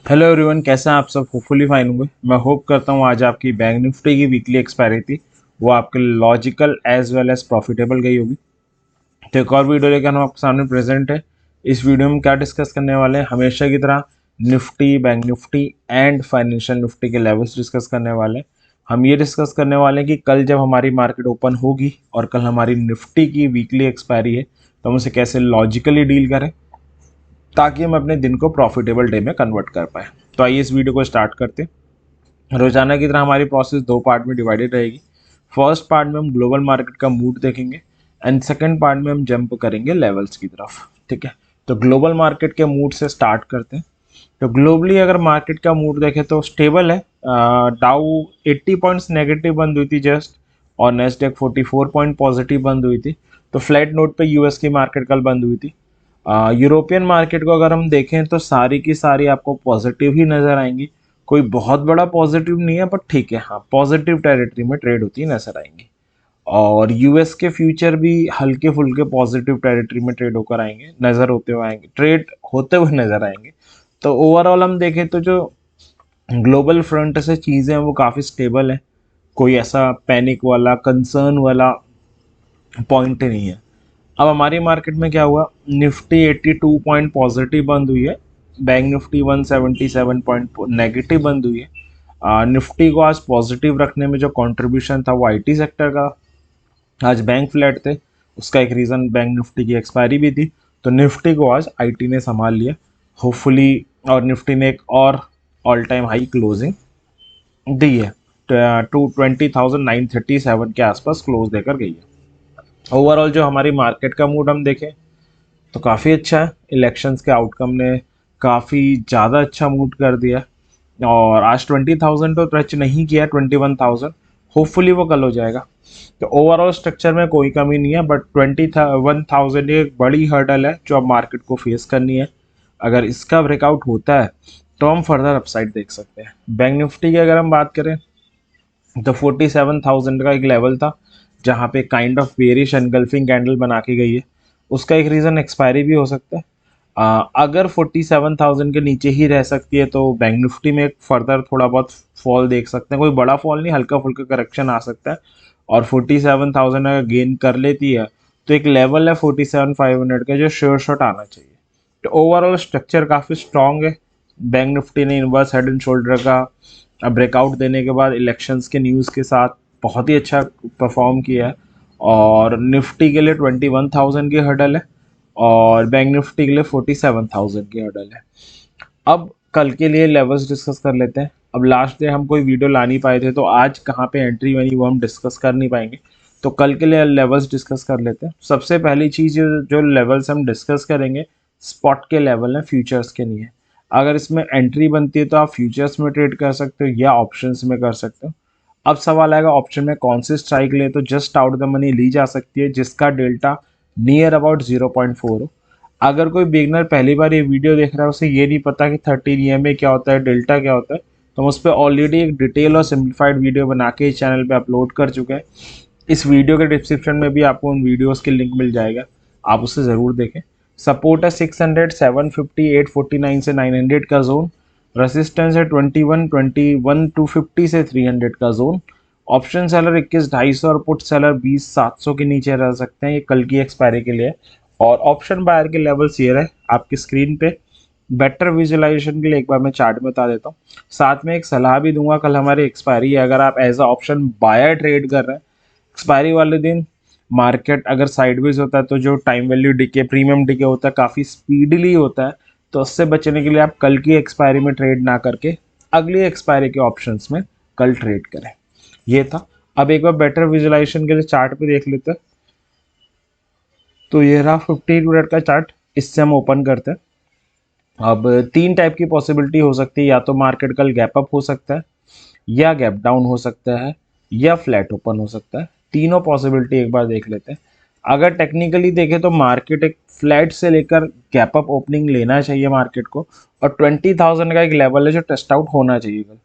Hello everyone, कैसे हैं आप सब। होपफुली फाइन होंगे। मैं होप करता हूँ आज आपकी बैंक निफ्टी की वीकली एक्सपायरी थी वो आपके logical as well as profitable गई होगी। तो एक और वीडियो लेकर हम आपके सामने प्रेजेंट है। इस वीडियो में क्या डिस्कस करने वाले हैं, हमेशा की तरह Nifty, bank Nifty and financial Nifty के लेवल्स डिस्कस करने वाले हैं। हम ये डिस्कस करने वाले हैं कि कल जब हमारी मार्केट ओपन होगी और कल हमारी निफ्टी की वीकली एक्सपायरी है तो हम उसे कैसे लॉजिकली डील करें ताकि हम अपने दिन को प्रॉफिटेबल डे में कन्वर्ट कर पाए। तो आइए इस वीडियो को स्टार्ट करते हैं। रोजाना की तरह हमारी प्रोसेस दो पार्ट में डिवाइडेड रहेगी। फर्स्ट पार्ट में हम ग्लोबल मार्केट का मूड देखेंगे एंड सेकंड पार्ट में हम जंप करेंगे लेवल्स की तरफ। ठीक है, तो ग्लोबल मार्केट के मूड से स्टार्ट करते हैं। तो ग्लोबली अगर मार्केट का मूड देखें तो स्टेबल है। डाउ 80 पॉइंट्स नेगेटिव बंद हुई थी जस्ट, और नेस्डेक 44 पॉइंट पॉजिटिव बंद हुई थी। तो फ्लैट नोट पे यूएस की मार्केट कल बंद हुई थी। यूरोपियन मार्केट को अगर हम देखें तो सारी की सारी आपको पॉजिटिव ही नज़र आएंगी। कोई बहुत बड़ा पॉजिटिव नहीं है, बट ठीक है, हाँ पॉजिटिव टेरिटरी में ट्रेड होती नजर आएंगी। और यूएस के फ्यूचर भी हल्के फुल्के पॉजिटिव टेरिटरी में ट्रेड होकर आएंगे, नज़र होते हुए आएंगे, ट्रेड होते हुए नजर आएंगे। तो ओवरऑल हम देखें तो जो ग्लोबल फ्रंट से चीज़ें हैं वो काफ़ी स्टेबल है। कोई ऐसा पैनिक वाला, कंसर्न वाला पॉइंट नहीं है। अब हमारी मार्केट में क्या हुआ, निफ्टी 82 पॉइंट पॉजिटिव बंद हुई है, बैंक निफ्टी 177 पॉइंट नेगेटिव बंद हुई है। निफ्टी को आज पॉजिटिव रखने में जो कंट्रीब्यूशन था वो आईटी सेक्टर का। आज बैंक फ्लैट थे, उसका एक रीज़न बैंक निफ्टी की एक्सपायरी भी थी। तो निफ्टी को आज आईटी ने संभाल लिया होपफुली, और निफ्टी ने एक और ऑल टाइम हाई क्लोजिंग दी है। टू 20,937 के आसपास क्लोज देकर गई है। ओवरऑल जो हमारी मार्केट का मूड हम देखें तो काफ़ी अच्छा है। इलेक्शंस के आउटकम ने काफ़ी ज़्यादा अच्छा मूड कर दिया, और आज 20,000 तो टच नहीं किया, 21,000। होपफुली वो कल हो जाएगा। तो ओवरऑल स्ट्रक्चर में कोई कमी नहीं है, बट 21,000 एक बड़ी हर्डल है जो अब मार्केट को फेस करनी है। अगर इसका ब्रेकआउट होता है तो हम फर्दर अपसाइड देख सकते हैं। बैंक निफ्टी की अगर हम बात करें तो 47,000 का एक लेवल था जहाँ पे kind of bearish engulfing candle बना के गई है। उसका एक रीज़न एक्सपायरी भी हो सकता है। अगर 47,000 के नीचे ही रह सकती है तो बैंक निफ्टी में एक फर्दर थोड़ा बहुत फॉल देख सकते हैं। कोई बड़ा फॉल नहीं, हल्का फुल्का करेक्शन आ सकता है। और 47,000 अगर गेन कर लेती है तो एक लेवल है 47,500 का जो श्योर शॉट आना चाहिए। तो ओवरऑल स्ट्रक्चर काफ़ी स्ट्रांग है। बैंक निफ्टी ने इनवर्स हेड एंड शोल्डर का ब्रेकआउट देने के बाद इलेक्शंस के न्यूज़ के साथ बहुत ही अच्छा परफॉर्म किया है। और निफ्टी के लिए 21,000 की हर्डल है, और बैंक निफ्टी के लिए 47,000 की हर्डल है। अब कल के लिए लेवल्स डिस्कस कर लेते हैं। अब लास्ट डे हम कोई वीडियो ला नहीं पाए थे तो आज कहाँ पे एंट्री बनी वो हम डिस्कस कर नहीं पाएंगे। तो कल के लिए लेवल्स डिस्कस कर लेते हैं। सबसे पहली चीज़ जो लेवल्स हम डिस्कस करेंगे, स्पॉट के लेवल हैं, फ्यूचर्स के नहीं है। अगर इसमें एंट्री बनती है तो आप फ्यूचर्स में ट्रेड कर सकते हो या ऑप्शंस में कर सकते हो। अब सवाल आएगा ऑप्शन में कौन सी स्ट्राइक ले, तो जस्ट आउट द मनी ली जा सकती है जिसका डेल्टा नियर अबाउट 0.4 हो। अगर कोई बिगनर पहली बार ये वीडियो देख रहा है, उसे ये नहीं पता कि 13 ईएमए क्या होता है, डेल्टा क्या होता है, तो हम उस पर ऑलरेडी एक डिटेल और सिंप्लीफाइड वीडियो बना के इस चैनल पे अपलोड कर चुके हैं। इस वीडियो के डिस्क्रिप्शन में भी आपको उन वीडियोस की लिंक मिल जाएगा, आप उसे ज़रूर देखें। सपोर्ट है 600, 750, 849 से 900 का जोन। रेसिस्टेंस है 21, 21 250 से 300 का जोन। ऑप्शन सेलर 21,250 और पुट सेलर 20,700 के नीचे रह सकते हैं, ये कल की एक्सपायरी के लिए। और ऑप्शन बायर के लेवल्स ये रहे आपकी स्क्रीन पे। बेटर विजुअलाइजेशन के लिए एक बार मैं चार्ट में बता देता हूँ, साथ में एक सलाह भी दूंगा। कल हमारी एक्सपायरी है, अगर आप as a option buyer trade कर रहे हैं, एक्सपायरी वाले दिन मार्केट अगर साइडवेज होता है तो जो time value decay, premium decay होता है, काफ़ी स्पीडली होता है। तो उससे बचने के लिए आप कल की एक्सपायरी में ट्रेड ना करके अगली एक्सपायरी के ऑप्शंस में कल ट्रेड करें। ये था। अब एक बार बेटर विजुअलाइजेशन के लिए चार्ट पे देख लेते हैं। तो ये रहा 15 मिनट का चार्ट, इससे हम ओपन करते हैं। अब तीन टाइप की पॉसिबिलिटी हो सकती है, या तो मार्केट कल गैप अप हो सकता है, या गैप डाउन हो सकता है, या फ्लैट ओपन हो सकता है। तीनों पॉसिबिलिटी एक बार देख लेते हैं। अगर टेक्निकली देखें तो मार्केट एक फ्लैट से लेकर गैप अप ओपनिंग लेना चाहिए मार्केट को, और 20,000 का एक लेवल है जो टेस्ट आउट होना चाहिए कल।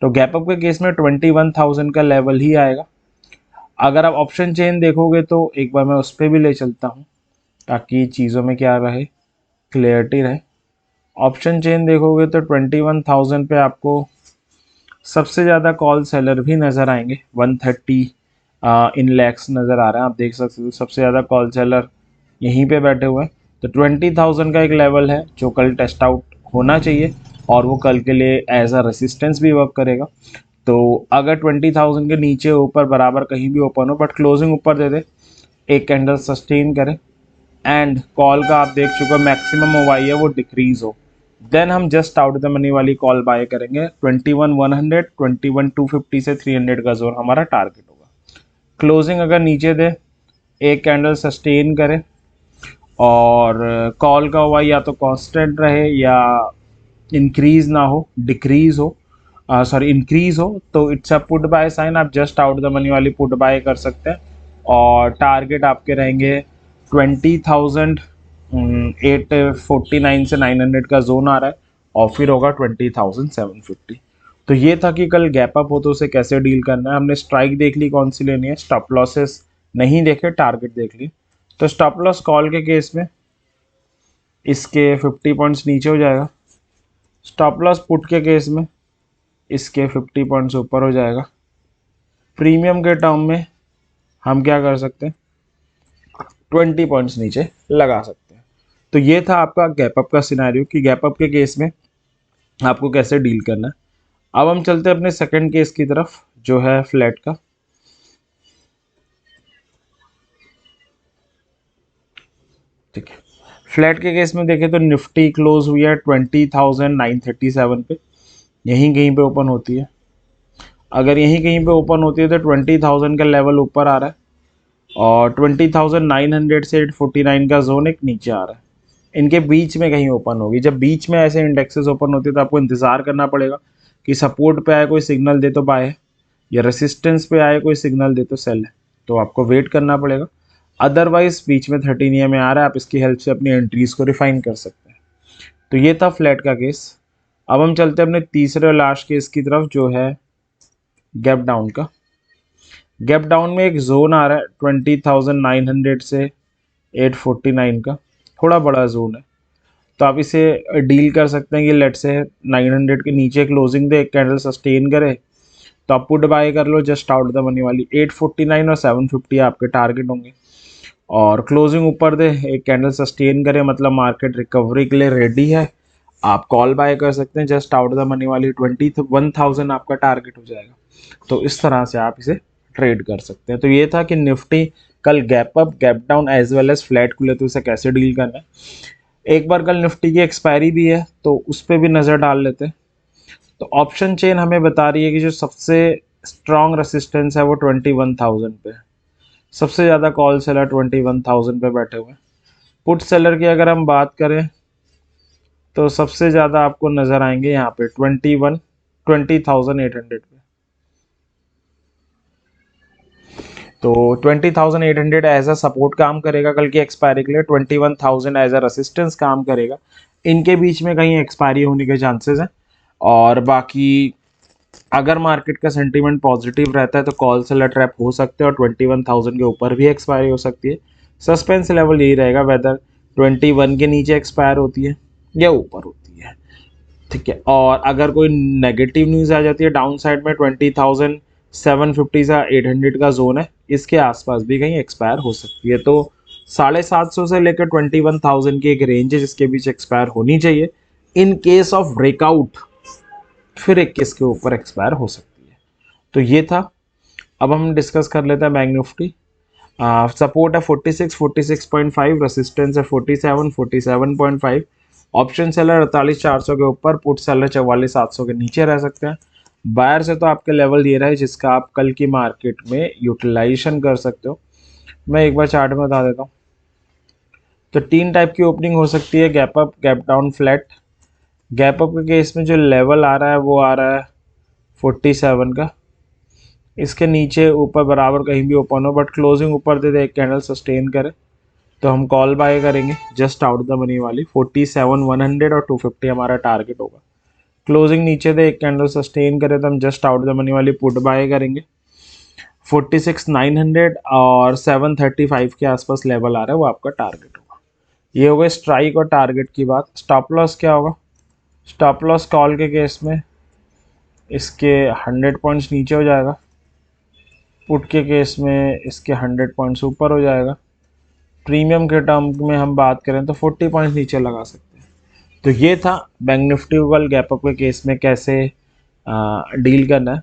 तो गैप अप के केस में 21,000 का लेवल ही आएगा। अगर आप ऑप्शन चेन देखोगे तो एक बार मैं उस पर भी ले चलता हूँ ताकि चीज़ों में क्या रहे, क्लियरिटी रहे। ऑप्शन चेन देखोगे तो 21,000 पे आपको सबसे ज़्यादा कॉल सेलर भी नज़र आएंगे। 130 इन लैक्स नज़र आ रहे हैं, आप देख सकते हो सबसे ज़्यादा कॉल सेलर यहीं पे बैठे हुए हैं। तो 20,000 का एक लेवल है जो कल टेस्ट आउट होना चाहिए और वो कल के लिए एज अ रेसिस्टेंस भी वर्क करेगा। तो अगर 20,000 के नीचे ऊपर बराबर कहीं भी ओपन हो बट क्लोजिंग ऊपर दे दे, एक कैंडल सस्टेन करे एंड कॉल का आप देख चुके हो मैक्सिमम हुआ है वो डिक्रीज हो, देन हम जस्ट आउट द मनी वाली कॉल बाय करेंगे। 21,100, 21,250 से 300 का जोन हमारा टारगेट होगा। क्लोजिंग अगर नीचे दे, एक कैंडल सस्टेन करे और कॉल का हुआ या तो कांस्टेंट रहे या इंक्रीज ना हो, डिक्रीज हो, सॉरी इंक्रीज हो, तो it's a put by sine, आप जस्ट आउट द मनी वाली पुट बाय कर सकते हैं। और टारगेट आपके रहेंगे 20,000, 849 से 900 का जोन आ रहा है और फिर होगा 20,750। तो ये था कि कल गैप अप हो तो उसे कैसे डील करना है। हमने स्ट्राइक देख ली कौन सी लेनी है, स्टॉप लॉसेस नहीं देखे, टारगेट देख ली। तो स्टॉप लॉस कॉल के केस में इसके 50 पॉइंट्स नीचे हो जाएगा, स्टॉप लॉस पुट के केस में इसके 50 पॉइंट्स ऊपर हो जाएगा। प्रीमियम के टर्म में हम क्या कर सकते हैं, 20 पॉइंट्स नीचे लगा सकते हैं। तो ये था आपका गैप अप का सिनेरियो कि गैप अप के केस में आपको कैसे डील करना है। अब हम चलते हैं अपने सेकंड केस की तरफ जो है फ्लैट का। ठीक है, फ्लैट के केस में देखें तो निफ्टी क्लोज हुई है 20,937 पे, यहीं कहीं पे ओपन होती है। अगर यहीं कहीं पे ओपन होती है तो 20,000 का लेवल ऊपर आ रहा है और 20,900 से 849 का जोन एक नीचे आ रहा है। इनके बीच में कहीं ओपन होगी। जब बीच में ऐसे इंडेक्सेस ओपन होते हैं तो आपको इंतजार करना पड़ेगा कि सपोर्ट पे आए कोई सिग्नल दे तो बाय है, या रेसिस्टेंस पे आए कोई सिग्नल दे तो सेल है, तो आपको वेट करना पड़ेगा। अदरवाइज बीच में 13 में आ रहा है, आप इसकी हेल्प से अपनी एंट्रीज को रिफाइन कर सकते हैं। तो ये था फ्लैट का केस। अब हम चलते हैं अपने तीसरे और लास्ट केस की तरफ जो है गैप डाउन का। गैप डाउन में एक जोन आ रहा है 20,900 से 849 का, थोड़ा बड़ा जोन है। तो आप इसे डील कर सकते हैं कि लेट से 900 के नीचे क्लोजिंग दे, एक कैंडल सस्टेन करे तो आप पुट बाय कर लो जस्ट आउट द मनी वाली। 849 और 750 आपके टारगेट होंगे और क्लोजिंग ऊपर दे, एक कैंडल सस्टेन करे मतलब मार्केट रिकवरी के लिए रेडी है, आप कॉल बाय कर सकते हैं जस्ट आउट द मनी वाली। 21,000 आपका टारगेट हो जाएगा। तो इस तरह से आप इसे ट्रेड कर सकते हैं। तो ये था कि निफ्टी कल gap up, gap down as well as flat खुले तो इसे कैसे डील करना है। एक बार कल निफ्टी की एक्सपायरी भी है तो उस पर भी नज़र डाल लेते हैं। तो ऑप्शन चेन हमें बता रही है कि जो सबसे स्ट्रॉन्ग रेसिस्टेंस है वो 21,000 पे है। सबसे ज़्यादा कॉल सेलर 21,000 पे बैठे हुए हैं। पुट सेलर की अगर हम बात करें तो सबसे ज़्यादा आपको नज़र आएंगे यहाँ पे 20,800 पे। तो 20,800 एज अ सपोर्ट काम करेगा कल की एक्सपायरी के लिए, 21,000 एज अ रेसिस्टेंस काम करेगा। इनके बीच में कहीं एक्सपायरी होने के चांसेस हैं। और बाकी अगर मार्केट का सेंटीमेंट पॉजिटिव रहता है तो कॉल सेलर ट्रैप हो सकते हैं और 21,000 के ऊपर भी एक्सपायरी हो सकती है। सस्पेंस लेवल यही रहेगा वेदर 21 के नीचे एक्सपायर होती है या ऊपर होती है। ठीक है, और अगर कोई नेगेटिव न्यूज़ आ जाती है डाउन साइड में 20,750 से 800 का जोन है, इसके आसपास भी कहीं एक्सपायर हो सकती है। तो 750 से लेकर 21,000 की एक रेंज है जिसके बीच एक्सपायर होनी चाहिए। इन केस ऑफ ब्रेकआउट फिर 21 के ऊपर एक्सपायर हो सकती है। तो ये था। अब हम डिस्कस कर लेते हैं बैंक निफ्टी। सपोर्ट है 46, 46.5, रेसिस्टेंस है 47, 47.5। ऑप्शन सेलर 48,400 के ऊपर, पुट सेलर 44,700 के नीचे रह सकते हैं। बायर से तो आपके लेवल ये रहा है जिसका आप कल की मार्केट में यूटिलाइजेशन कर सकते हो। मैं एक बार चार्ट में बता देता हूँ। तो 3 टाइप की ओपनिंग हो सकती है, gap up, gap down, flat. Gap up के केस में जो लेवल आ रहा है वो आ रहा है 47 का। इसके नीचे ऊपर बराबर कहीं भी ओपन हो बट क्लोजिंग ऊपर दे दे, एक कैंडल सस्टेन करे तो हम कॉल बाय करेंगे जस्ट आउट द मनी वाली। 47,100 और 250 हमारा टारगेट होगा। क्लोजिंग नीचे दे, एक कैंडल सस्टेन करे तो हम जस्ट आउट द मनी वाली पुट बाय करेंगे। 46,900 और 735 के आसपास लेवल आ रहा है वो आपका टारगेट होगा। ये हो गए स्ट्राइक और टारगेट की बात। स्टॉप लॉस क्या होगा, स्टॉप लॉस कॉल के केस में इसके 100 पॉइंट्स नीचे हो जाएगा, पुट के केस में इसके 100 पॉइंट्स ऊपर हो जाएगा। प्रीमियम के टर्म में हम बात करें तो 40 पॉइंट्स नीचे लगा सकते हैं। तो ये था बैंक निफ्टी को कल गैप अप के केस में कैसे डील करना है।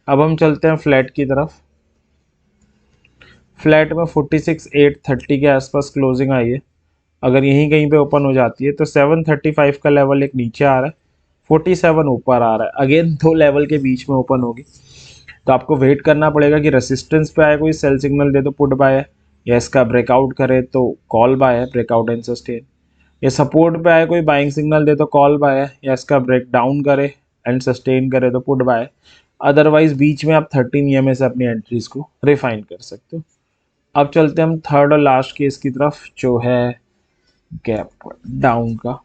अब हम चलते हैं फ्लैट की तरफ। फ्लैट में 46,830 के आसपास क्लोजिंग आई है। अगर यहीं कहीं पे ओपन हो जाती है तो 735 का लेवल एक नीचे आ रहा है, 47 ऊपर आ रहा है। अगेन दो लेवल के बीच में ओपन होगी, तो आपको वेट करना पड़ेगा कि रेसिस्टेंस पे आए कोई सेल सिग्नल दे तो पुट बाय है, या इसका ब्रेकआउट करे तो कॉल बाय है, ब्रेकआउट एंड सस्टेन। या सपोर्ट पे आए कोई बाइंग सिग्नल दे तो कॉल बाय है, या इसका ब्रेक डाउन करे एंड सस्टेन करे तो पुट बाय है। अदरवाइज बीच में आप 13 EMA से अपनी एंट्रीज को रिफाइन कर सकते हो। अब चलते हैं हम थर्ड और लास्ट केस की तरफ, जो है गैप डाउन का।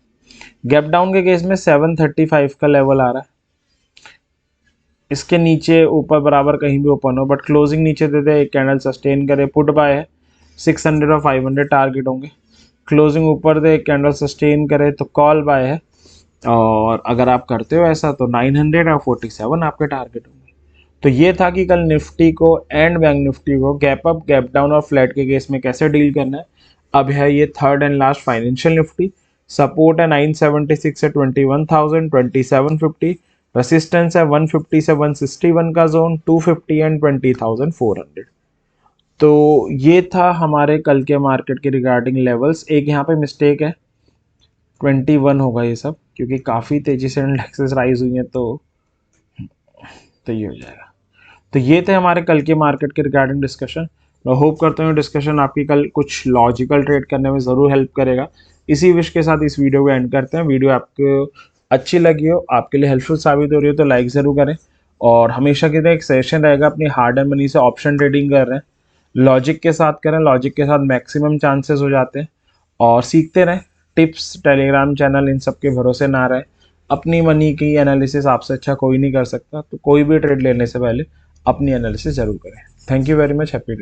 गैप डाउन के केस में 735 का लेवल आ रहा है। इसके नीचे ऊपर बराबर कहीं भी ओपन हो, बट क्लोजिंग नीचे देते एक कैंडल सस्टेन करे, पुट बाय है। 600 और 500 टारगेट होंगे। क्लोजिंग ऊपर दे एक कैंडल सस्टेन करे तो कॉल बाय है, और अगर आप करते हो ऐसा तो 900 और 47 आपके टारगेट होंगे। तो ये था कि कल निफ्टी को एंड बैंक निफ्टी को गैप अप, गैप डाउन और फ्लैट के केस में कैसे डील करना है। अब है ये third and last financial Nifty. Support है 976 से 21,000, 2750। रेसिस्टेंस है 150 से 161 का जोन, 250 एंड 20,400। तो ये था हमारे कल के मार्केट के रिगार्डिंग लेवल्स। एक यहाँ पे मिस्टेक है, 21 होगा ये सब, क्योंकि काफ़ी तेज़ी से इंडेक्सेस राइज हुई हैं, तो ये हो जाएगा। तो ये थे हमारे कल के मार्केट के रिगार्डिंग डिस्कशन। मैं होप करता हूँ डिस्कशन आपकी कल कुछ लॉजिकल ट्रेड करने में ज़रूर हेल्प करेगा। इसी विश के साथ इस वीडियो को एंड करते हैं। वीडियो आपको अच्छी लगी हो, आपके लिए हेल्पफुल साबित हो रही हो तो लाइक ज़रूर करें। और हमेशा की तरह एक सेशन रहेगा, अपनी हार्ड एंड मनी से ऑप्शन ट्रेडिंग कर रहे हैं, लॉजिक के साथ करें, लॉजिक के साथ मैक्सिमम चांसेस हो जाते हैं। और सीखते रहें, टिप्स टेलीग्राम चैनल इन सब के भरोसे ना रहे। अपनी मनी की एनालिसिस आपसे अच्छा कोई नहीं कर सकता, तो कोई भी ट्रेड लेने से पहले अपनी एनालिसिस जरूर करें। Thank you very much, happy